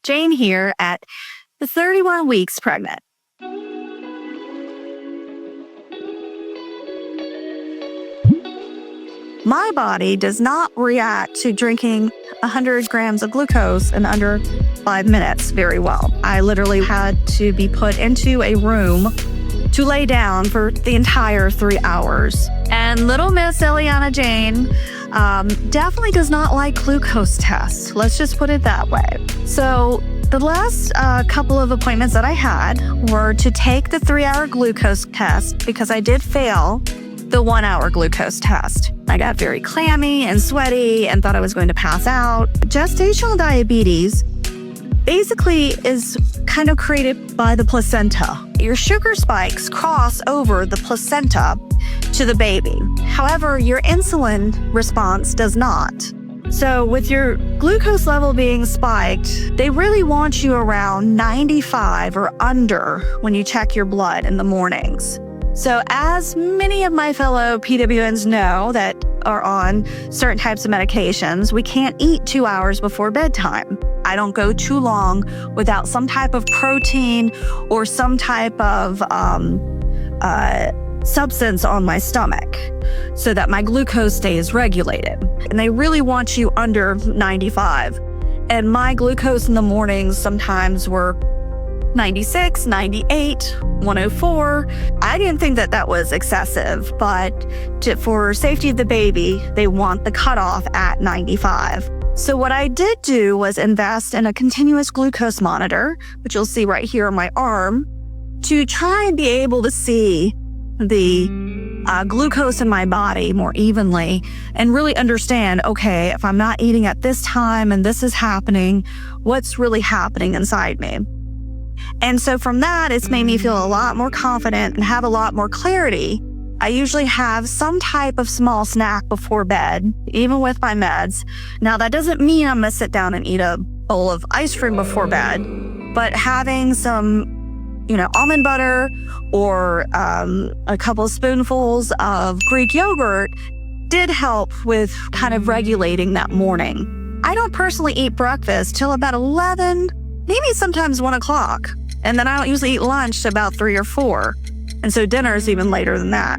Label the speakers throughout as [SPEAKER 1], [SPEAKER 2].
[SPEAKER 1] Jane here at 31 weeks pregnant. My body does not react to drinking 100 grams of glucose in under 5 minutes very well. I literally had to be put into a room to lay down for the entire 3 hours. And little Miss Eliana Jane definitely does not like glucose tests. Let's just put it that way. So the last couple of appointments that I had were to take the 3-hour glucose test because I did fail the 1-hour glucose test. I got very clammy and sweaty and thought I was going to pass out. Gestational diabetes basically is kind of created by the placenta. Your sugar spikes cross over the placenta to the baby. However, your insulin response does not. So with your glucose level being spiked, they really want you around 95 or under when you check your blood in the mornings. So as many of my fellow PWNs know that are on certain types of medications, we can't eat 2 hours before bedtime. I don't go too long without some type of protein or some type of substance on my stomach so that my glucose stays regulated. And they really want you under 95. And my glucose in the mornings sometimes were 96, 98, 104. I didn't think that that was excessive, but for safety of the baby, they want the cutoff at 95. So what I did do was invest in a continuous glucose monitor, which you'll see right here on my arm, to try and be able to see the glucose in my body more evenly and really understand, okay, if I'm not eating at this time and this is happening, what's really happening inside me? And so from that, it's made me feel a lot more confident and have a lot more clarity. I usually have some type of small snack before bed, even with my meds. Now, that doesn't mean I'm going to sit down and eat a bowl of ice cream before bed, but having some, almond butter or a couple of spoonfuls of Greek yogurt did help with kind of regulating that morning. I don't personally eat breakfast till about 11, maybe sometimes 1 o'clock. And then I don't usually eat lunch till about 3 or 4. And so dinner is even later than that.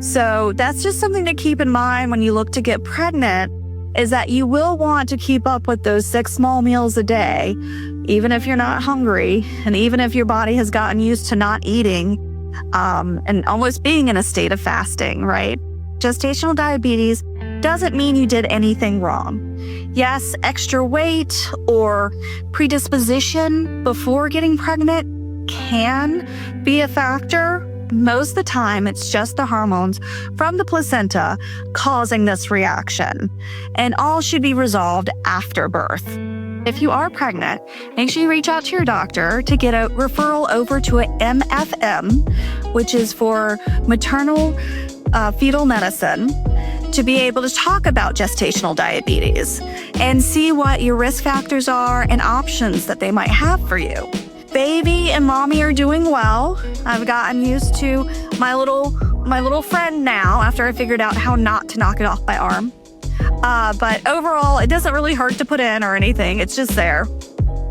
[SPEAKER 1] So that's just something to keep in mind when you look to get pregnant, is that you will want to keep up with those 6 small meals a day, even if you're not hungry, and even if your body has gotten used to not eating and almost being in a state of fasting, right? Gestational diabetes doesn't mean you did anything wrong. Yes, extra weight or predisposition before getting pregnant can be a factor. Most of the time, it's just the hormones from the placenta causing this reaction, and all should be resolved after birth. If you are pregnant, make sure you reach out to your doctor to get a referral over to a MFM, which is for maternal fetal medicine, to be able to talk about gestational diabetes and see what your risk factors are and options that they might have for you. Baby and mommy are doing well. I've gotten used to my little friend now after I figured out how not to knock it off my arm. But overall, it doesn't really hurt to put in or anything. It's just there.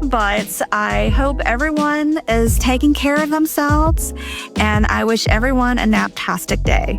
[SPEAKER 1] But I hope everyone is taking care of themselves, and I wish everyone a naptastic day.